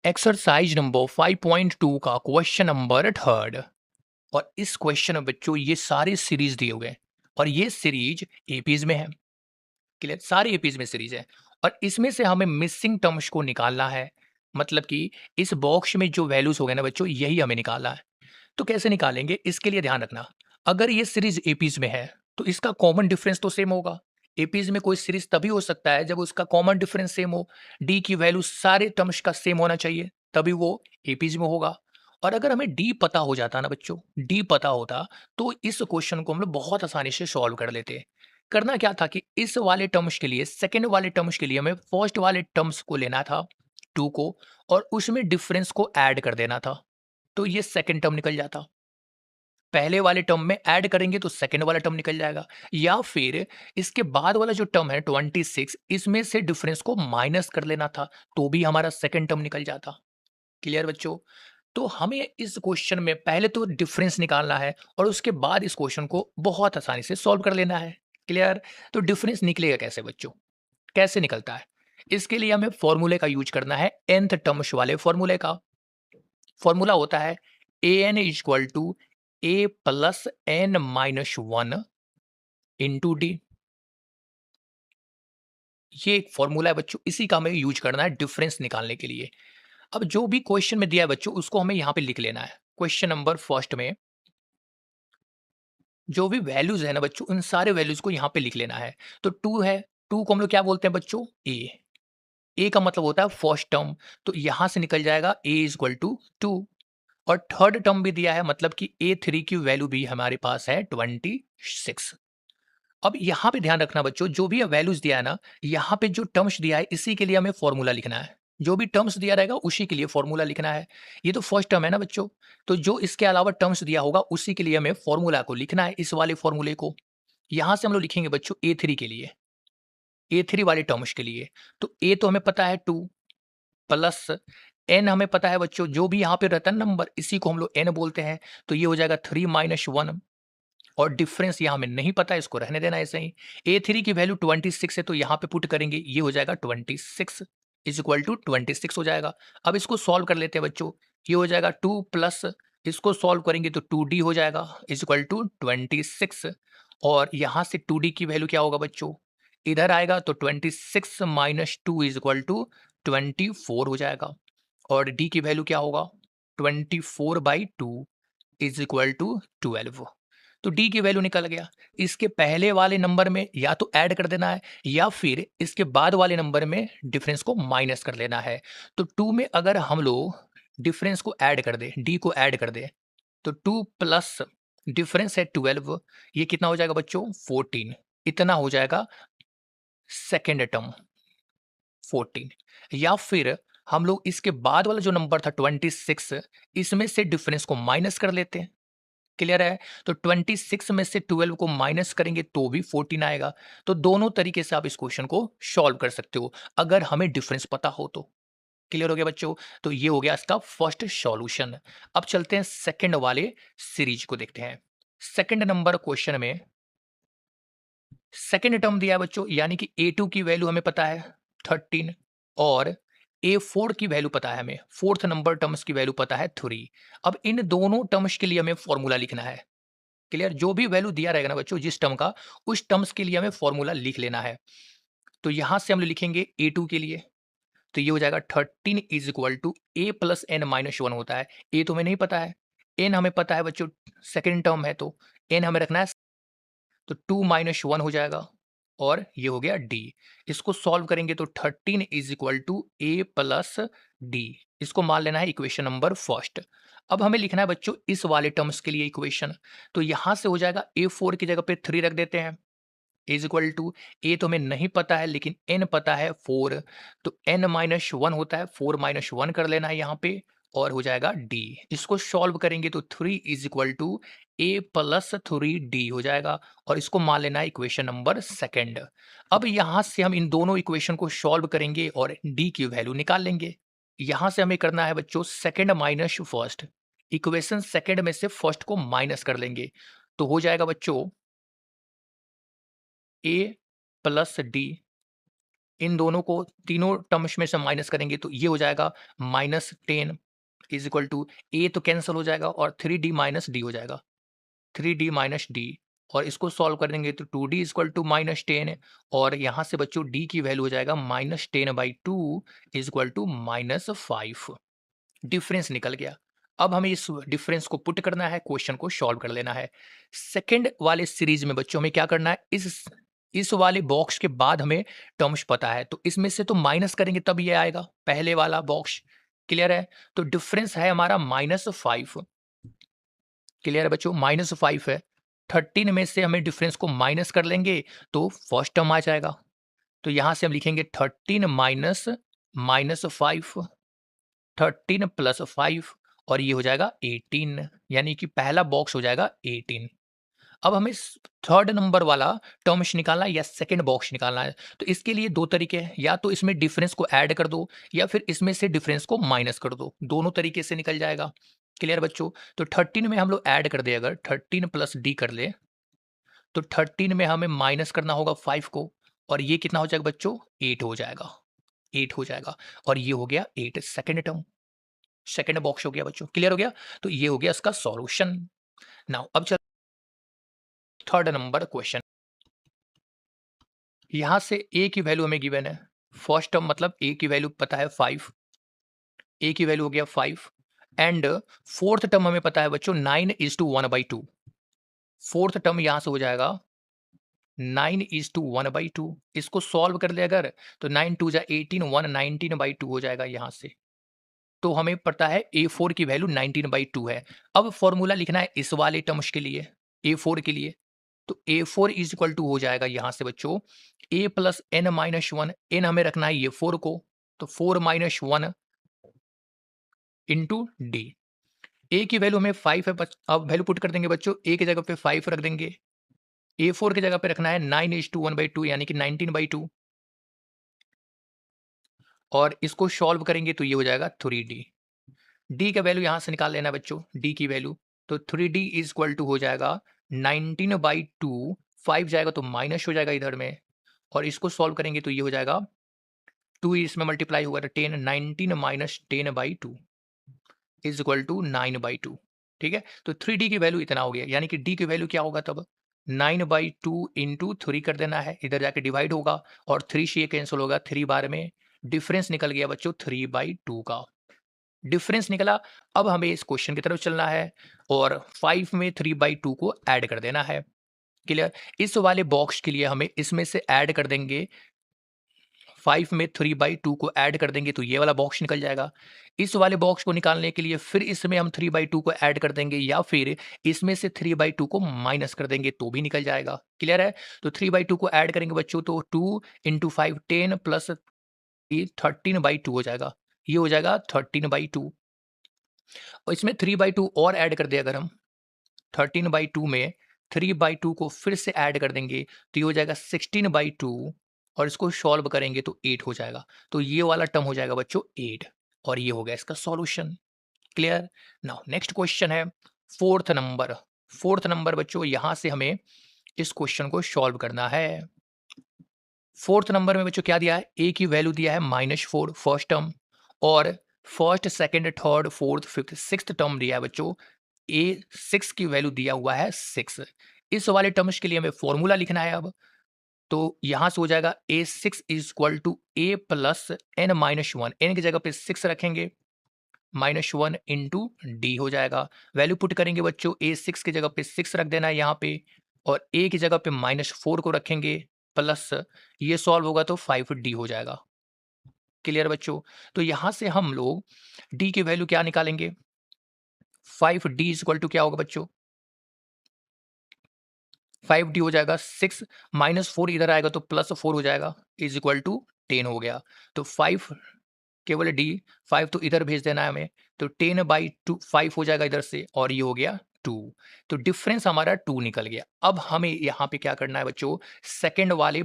Exercise number 5.2 का question number third. और इस क्वेश्चन में बच्चों ये सारे सीरीज दिए हुए हैं और ये सीरीज एपीज में है। क्लियर, सारे एपीज में सीरीज है और इसमें से हमें मिसिंग टर्म्स को निकालना है। मतलब कि इस बॉक्स में जो वैल्यूज हो गए ना बच्चों, यही हमें निकालना है। तो कैसे निकालेंगे इसके लिए ध्यान रखना। अगर ये सीरीज एपीज में है तो इसका कॉमन डिफरेंस तो सेम होगा। एपीज में कोई सीरीज तभी हो सकता है जब उसका कॉमन डिफरेंस सेम हो। डी की वैल्यू सारे टर्म्स का सेम होना चाहिए, तभी वो एपीज में होगा। और अगर हमें डी पता हो जाता ना बच्चों, डी पता होता तो इस क्वेश्चन को हम लोग बहुत आसानी से सॉल्व कर लेते। करना क्या था कि इस वाले टर्म्स के लिए, सेकेंड वाले टर्म्स के लिए हमें फर्स्ट वाले टर्म्स को लेना था, टू को, और उसमें डिफरेंस को ऐड कर देना था। तो ये सेकेंड टर्म निकल जाता। पहले वाले टर्म में ऐड करेंगे तो सेकंड वाला टर्म निकल जाएगा। या फिर इसके बाद वाला जो टर्म है 26, इसमें से डिफरेंस को माइनस कर लेना था, तो भी हमारा सेकंड टर्म निकल जाता। क्लियर बच्चों? तो हमें इस क्वेश्चन में पहले तो डिफरेंस निकालना है और उसके बाद इस क्वेश्चन को बहुत आसानी से सॉल्व कर लेना है। क्लियर? तो डिफरेंस निकलेगा कैसे बच्चों? कैसे निकलता है? इसके लिए हमें फॉर्मूले का यूज करना है, nth टर्म्स वाले फॉर्मूले का। फॉर्मूला होता है A N equal to A plus N minus one into D. ये एक फॉर्मूला है बच्चों, इसी का हमें यूज करना है डिफरेंस निकालने के लिए। अब जो भी क्वेश्चन में दिया है बच्चों, उसको हमें यहाँ पे लिख लेना है। क्वेश्चन नंबर फर्स्ट में जो भी वैल्यूज है ना बच्चों, उन सारे वैल्यूज को यहाँ पे लिख लेना है। तो टू है, टू को हम लोग क्या बोलते हैं बच्चों? ए का मतलब होता है फर्स्ट टर्म। तो यहां से निकल जाएगा ए इज इक्वल टू टू। और थर्ड टर्म भी दिया है, मतलब कि ए थ्री की वैल्यू भी हमारे पास है 26। अब यहाँ पे ध्यान रखना बच्चों, जो भी वैल्यूज दिया है ना, यहाँ पे जो टर्म्स दिया है इसी के लिए हमें फॉर्मूला लिखना है। जो भी टर्म्स दिया रहेगा उसी के लिए फॉर्मूला लिखना है। ये तो फर्स्ट टर्म है ना बच्चों, तो जो इसके अलावा टर्म्स दिया होगा उसी के लिए हमें फॉर्मूला को लिखना है, इस वाले फॉर्मूले को। यहाँ से हम लोग लिखेंगे बच्चों ए थ्री के लिए, ए थ्री वाले टर्म्स के लिए। तो ए तो हमें पता है टू, प्लस एन हमें पता है बच्चों, जो भी यहाँ पे रहता है नंबर इसी को हम लोग एन बोलते हैं। तो ये हो जाएगा थ्री माइनस वन। और डिफरेंस यहाँ हमें नहीं पता है, इसको रहने देना ऐसे ही। ए थ्री की वैल्यू 26 है, तो यहाँ पे पुट करेंगे, ये हो जाएगा 26 इज इक्वल टू 26 हो जाएगा। अब इसको सॉल्व कर लेते हैं बच्चों। ये हो जाएगा टू प्लस, इसको सॉल्व करेंगे तो टू डी हो जाएगा इज इक्वल टू 26। और यहाँ से टू डी की वैल्यू क्या होगा बच्चों? इधर आएगा तो 26 minus two is equal to 24 हो जाएगा। और डी की वैल्यू क्या होगा? 24/2 इज इक्वल टू 12। तो डी की वैल्यू निकल गया। इसके पहले वाले नंबर में या तो ऐड कर देना है या फिर इसके बाद वाले नंबर में डिफरेंस को माइनस कर लेना है। तो टू में अगर हम लोग डिफरेंस को ऐड कर दे, डी को ऐड कर दे, तो टू प्लस डिफरेंस है 12, ये कितना हो जाएगा बच्चों? 14। इतना हो जाएगा सेकेंड टर्म 14। या फिर हम लोग इसके बाद वाला जो नंबर था 26, इसमें से डिफरेंस को माइनस कर लेते हैं। क्लियर है? तो 26 में से 12 को माइनस करेंगे तो भी 14 आएगा। तो दोनों तरीके से आप इस क्वेश्चन को सॉल्व कर सकते हो, अगर हमें डिफरेंस पता हो तो। क्लियर हो गया बच्चों? तो ये हो गया इसका फर्स्ट सॉल्यूशन। अब चलते हैं सेकंड वाले सीरीज को देखते हैं। सेकंड नंबर क्वेश्चन में सेकंड टर्म दिया है बच्चों, यानी कि A2 की वैल्यू हमें पता है 13, और A4 की वैल्यू पता है हमें, फोर्थ नंबर टर्म्स की वैल्यू पता है 3। अब इन दोनों टर्म्स के लिए हमें फॉर्मूला लिखना है। क्लियर? जो भी वैल्यू दिया रहेगा ना बच्चों जिस टर्म का, उस टर्म्स के लिए हमें फॉर्मूला लिख लेना है। तो यहां से हम लिखेंगे A2 के लिए, तो ये हो जाएगा 13 is equal to A plus N minus one होता है। ए तो हमें नहीं पता है, एन हमें पता है बच्चों, सेकेंड टर्म है तो एन हमें रखना है। तो टू माइनस वन हो जाएगा और ये हो गया डी। इसको सॉल्व करेंगे तो 13 is equal to A plus d. इसको मान लेना है इक्वेशन नंबर फर्स्ट। अब हमें लिखना है बच्चों इस वाले टर्म्स के लिए इक्वेशन। तो यहां से हो जाएगा A4 की जगह पे 3 रख देते हैं इज इक्वल टू, ए तो हमें नहीं पता है लेकिन एन पता है 4। तो एन माइनस वन होता है, 4 माइनस वन कर लेना है यहाँ पे, और हो जाएगा डी। इसको सॉल्व करेंगे तो 3 is equal to A plus three d हो जाएगा, और इसको मान लेना है इक्वेशन नंबर सेकंड। अब यहाँ से हम इन दोनों इक्वेशन को सॉल्व करेंगे और डी की वैल्यू निकाल लेंगे। यहाँ से हमें करना है बच्चों second minus first, equation second में से फर्स्ट को माइनस कर लेंगे। तो हो जाएगा बच्चों ए प्लस डी इन दोनों को तीनों टर्म्स में से माइनस करेंगे तो ये हो जाएगा -10 इज इक्वल टू ए तो कैंसिल हो जाएगा और 3d माइनस डी हो जाएगा, 3d माइनस डी। और इसको सॉल्व कर देंगे तो 2d इक्वल टू -10 और यहाँ से बच्चों d की वैल्यू हो जाएगा -10/2 इज इक्वल टू -5। डिफरेंस निकल गया। अब हमें इस डिफरेंस को पुट करना है, क्वेश्चन को सॉल्व कर लेना है। सेकंड वाले सीरीज में बच्चों हमें क्या करना है, इस वाले बॉक्स के बाद हमें टर्म्स पता है तो इसमें से तो माइनस करेंगे तब ये आएगा पहले वाला बॉक्स। क्लियर है? तो डिफरेंस है हमारा -5। क्लियर है बच्चों? -5 है। 13 में से हमें डिफरेंस को माइनस कर लेंगे तो फर्स्ट टर्म आ जाएगा। तो यहां से हम लिखेंगे 13 माइनस -5, 13 प्लस 5 और ये हो जाएगा 18, यानी कि पहला बॉक्स हो जाएगा 18। अब हमें थर्ड नंबर वाला टर्म्स निकालना है या सेकंड बॉक्स निकालना है। तो इसके लिए दो तरीके हैं, या तो इसमें डिफरेंस को ऐड कर दो या फिर इसमें से डिफरेंस को माइनस कर दो, दोनों तरीके से निकल जाएगा। क्लियर बच्चों? तो 13 में हम लोग ऐड कर दे, अगर 13 प्लस डी कर ले तो 13 में हमें माइनस करना होगा 5 को और ये कितना हो जाएगा बच्चों? 8 हो जाएगा, 8 हो जाएगा और ये हो गया 8 सेकंड टर्म, सेकंड बॉक्स हो गया बच्चों। क्लियर हो गया? तो ये हो गया इसका सॉल्यूशन। नाउ अब चल थर्ड नंबर क्वेश्चन। यहां से ए की वैल्यू हमें गिवन है, फर्स्ट टर्म मतलब ए की वैल्यू पता है 5, ए की वैल्यू हो गया 5 एंड फोर्थ टर्म हमें पता है बच्चों 9:1/2। फोर्थ टर्म यहां से हो जाएगा 9:1/2। इसको सॉल्व कर ले अगर तो 9 2 जा 18, 1 19/2 हो जाएगा यहां से। तो हमें पता है A4 की वैल्यू 19/2 है। अब फॉर्मूला लिखना है इस वाले टर्म्स के लिए, A4 के लिए। तो A4 इज इक्वल टू हो जाएगा यहाँ से बच्चों A प्लस n-1, n हमें रखना है ये 4 को, तो 4 - 1 इंटू डी। ए की वैल्यू हमें 5 है, अब वैल्यू पुट कर देंगे बच्चों, ए की जगह पे 5 रख देंगे, A4 की जगह पे रखना है 9:1/2 यानी कि 19/2 और इसको सॉल्व करेंगे तो ये हो जाएगा 3D। डी का वैल्यू यहाँ से निकाल लेना बच्चों, डी की वैल्यू। तो 3D इज इक्वल टू हो जाएगा 19/2, 5 जाएगा तो माइनस हो जाएगा इधर में और इसको सॉल्व करेंगे तो ये हो जाएगा 2 इसमें मल्टीप्लाई होगा तो 10, 19 माइनस 10/2 इज इक्वल टू 9/2। ठीक है? तो 3D की वैल्यू इतना हो गया, यानी कि डी की वैल्यू क्या होगा तब 9/2 इंटू 3 कर देना है, इधर जाके डिवाइड होगा और 3 से ये कैंसिल होगा, 3 बार में डिफरेंस निकल गया बच्चों 3/2 का डिफरेंस निकला। अब हमें इस क्वेश्चन की तरफ चलना है और 5 में 3/2 को ऐड कर देना है। क्लियर? इस वाले बॉक्स के लिए हमें इसमें से ऐड कर देंगे, 5 में 3/2 को ऐड कर देंगे तो ये वाला बॉक्स निकल जाएगा। इस वाले बॉक्स को निकालने के लिए फिर इसमें हम 3/2 को ऐड कर देंगे या फिर इसमें से 3/2 को माइनस कर देंगे तो भी निकल जाएगा। क्लियर है? तो 3/2 को ऐड करेंगे बच्चों तो 2 इंटू 5 10 प्लस 13/2 हो जाएगा, ये हो जाएगा 13/2 और इसमें 3/2 और ऐड कर दे अगर हम 13/2 में 3/2 को फिर से ऐड कर देंगे तो ये हो जाएगा 16/2 और इसको सॉल्व करेंगे तो 8 हो जाएगा। तो ये वाला टर्म हो जाएगा बच्चों 8 और ये हो गया इसका solution. Clear? Now next question है फोर्थ नंबर। फोर्थ नंबर बच्चों यहां से हमें इस क्वेश्चन को सॉल्व करना है। फोर्थ नंबर में बच्चों क्या दिया है, ए की वैल्यू दिया है -4 फर्स्ट टर्म और first second third fourth fifth sixth term दिया है बच्चों ए 6 की वैल्यू दिया हुआ है 6। इस वाले टर्म्स के लिए हमें फॉर्मूला लिखना है अब। तो यहां से हो जाएगा A6 is equal to A plus n-1, n की जगह पे 6 रखेंगे, -1 इंटू डी हो जाएगा। वैल्यू पुट करेंगे बच्चों, A6 की जगह पे 6 रख देना है यहाँ पे और A की जगह पे -4 को रखेंगे प्लस ये सॉल्व होगा तो 5D हो जाएगा। क्लियर बच्चों? तो यहां से हम लोग D की वैल्यू क्या निकालेंगे, 5D इज इक्वल टू क्या होगा बच्चों, 5D हो जाएगा 6 -4 इधर आएगा तो +4 हो जाएगा इज इक्वल टू 10 हो गया। तो 5 केवल D, 5 तो इधर भेज देना है हमें तो 10/2 5 हो जाएगा इधर से और ये हो गया 2। तो डिफरेंस हमारा 2 निकल गया। अब हमें यहाँ पे क्या करना है बच्चों, सेकंड वाले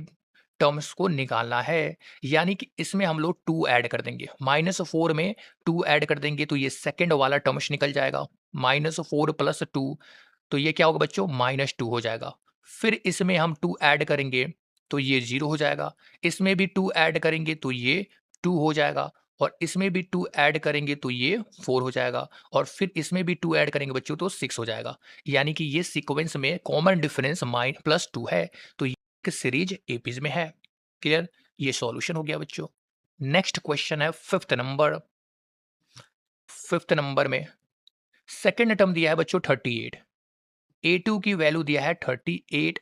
टर्म्स को निकालना है, यानी कि इसमें हम लोग 2 ऐड कर देंगे, -4 में 2 ऐड कर देंगे तो ये सेकंड वाला टर्म्स निकल जाएगा, -4 प्लस 2 तो ये क्या होगा बच्चों -2 हो जाएगा। फिर इसमें हम 2 ऐड करेंगे तो ये 0 हो जाएगा, इसमें भी 2 ऐड करेंगे तो ये 2 हो जाएगा, और इसमें भी 2 ऐड करेंगे तो ये 4 हो जाएगा, और फिर इसमें भी 2 ऐड करेंगे बच्चों तो 6 हो जाएगा। यानी कि ये सीक्वेंस में कॉमन डिफरेंस -2 है, तो ये एक सीरीज एपिज में है। क्लियर? ये सॉल्यूशन हो गया बच्चों। नेक्स्ट क्वेश्चन है फिफ्थ नंबर। फिफ्थ नंबर में सेकंड टर्म दिया है बच्चों 38, A2 की वैल्यू दिया है 38,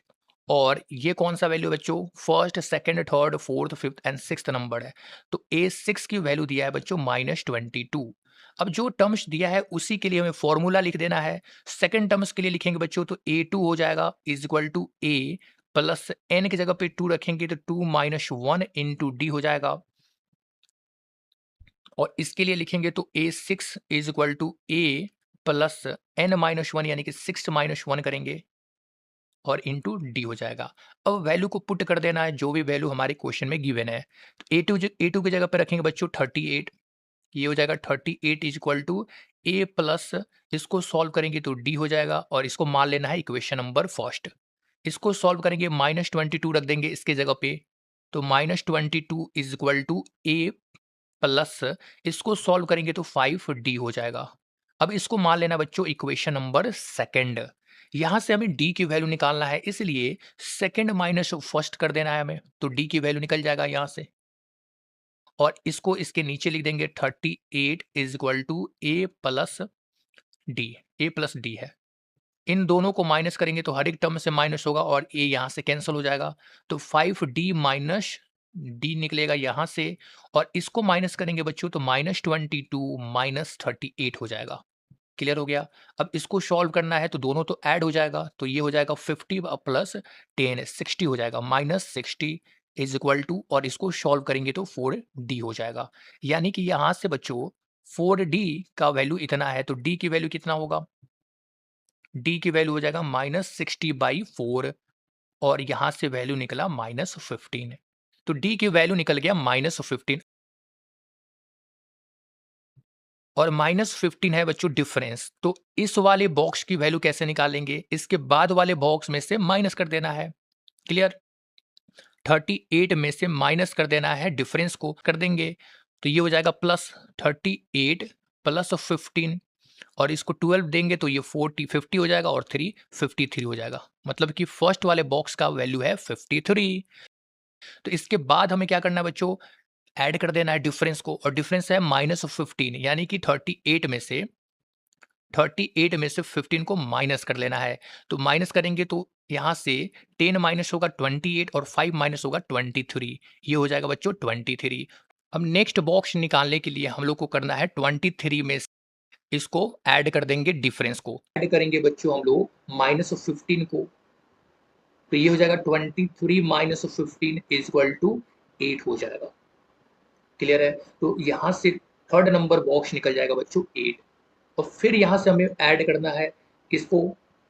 और ये कौन सा वैल्यू है बच्चों? First, second, third, fourth, fifth and sixth number है। तो A6 की वैल्यू दिया है बच्चों -22। अब जो टर्म्स दिया है उसी के लिए हमें फॉर्मूला लिख देना है। सेकंड टर्म्स के लिए लिखेंगे बच्चों तो A2 हो जाएगा is equal to A plus n की जगह पे 2 रखेंगे तो 2 - 1 इंटू डी हो जाएगा, और इसके लिए लिखेंगे तो A6 is equal to A plus n-1 यानी कि 6 - 1 करेंगे और इंटू डी हो जाएगा। अब वैल्यू को पुट कर देना है जो भी वैल्यू हमारे क्वेश्चन में गिवन है। तो A2 की जगह पे रखेंगे बच्चों 38, ये हो जाएगा 38 is equal to A plus, इसको सॉल्व करेंगे तो डी हो जाएगा, और इसको मान लेना है इक्वेशन नंबर फर्स्ट। इसको सॉल्व करेंगे -22 रख देंगे इसके जगह पे, तो -22 is equal to A plus, इसको सॉल्व करेंगे तो 5D हो जाएगा। अब इसको मान लेना बच्चों इक्वेशन नंबर सेकंड। यहां से हमें D की वैल्यू निकालना है, इसलिए सेकंड माइनस फर्स्ट कर देना है हमें, तो D की वैल्यू निकल जाएगा यहां से, और इसको इसके नीचे लिख देंगे 38 is equal to A plus d है। इन दोनों को माइनस करेंगे तो हर एक टर्म से माइनस होगा, और ए यहाँ से कैंसिल हो जाएगा, तो 5D माइनस डी निकलेगा यहाँ से, और इसको माइनस करेंगे बच्चों तो -22 -38 हो जाएगा। क्लियर हो गया? अब इसको सॉल्व करना है तो दोनों तो ऐड हो जाएगा, तो ये हो जाएगा 50 प्लस 10 60 हो जाएगा, -60 इज इक्वल टू, और इसको सॉल्व करेंगे तो 4D हो जाएगा। यानी कि यहाँ से बच्चों 4D का वैल्यू इतना है, तो D की वैल्यू कितना होगा? D की वैल्यू हो जाएगा -60/4, और यहां से वैल्यू निकला -15। तो D की वैल्यू निकल गया -15, और -15 है बच्चों डिफरेंस। तो इस वाले बॉक्स की वैल्यू कैसे निकालेंगे? इसके बाद वाले बॉक्स में से माइनस कर देना है। क्लियर? 38 में से माइनस कर देना है, डिफरेंस को कर देंगे, तो ये हो जाएगा +38 प्लस 15, और इसको 12 देंगे तो ये 50 हो जाएगा, और 3 53 हो जाएगा। मतलब कि फर्स्ट वाले बॉक्स का वैल्यू है 53। तो इसके बाद हमें क्या करना है बच्चों? ऐड कर देना है डिफरेंस को, और डिफरेंस है -15, यानी कि 38 में से 15 को माइनस कर लेना है। तो माइनस करेंगे तो यहाँ से 10 माइनस होगा 28, और 5 माइनस होगा 23, ये हो जाएगा बच्चों 23। अब नेक्स्ट बॉक्स निकालने के लिए हम लोग को करना है 23 में इसको ऐड कर देंगे, डिफरेंस को ऐड करेंगे बच्चों हम लोग -15 को, तो ये हो जाएगा 23 - 15 इज इक्वल टू 8 हो जाएगा। क्लियर है? तो यहाँ से थर्ड नंबर बॉक्स निकल जाएगा बच्चों 8, और फिर यहाँ से हमें ऐड करना है किसको?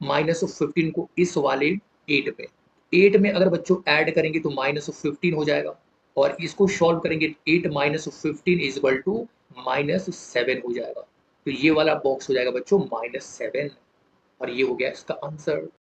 -15 को इस वाले 8 पे। 8 में अगर बच्चों ऐड करेंगे तो -15 हो जाएगा, और इसको सॉल्व करेंगे 8 - 15 इज इक्वल टू -7 हो जाएगा। तो ये वाला बॉक्स हो जाएगा बच्चों -7, और ये हो गया इसका आंसर।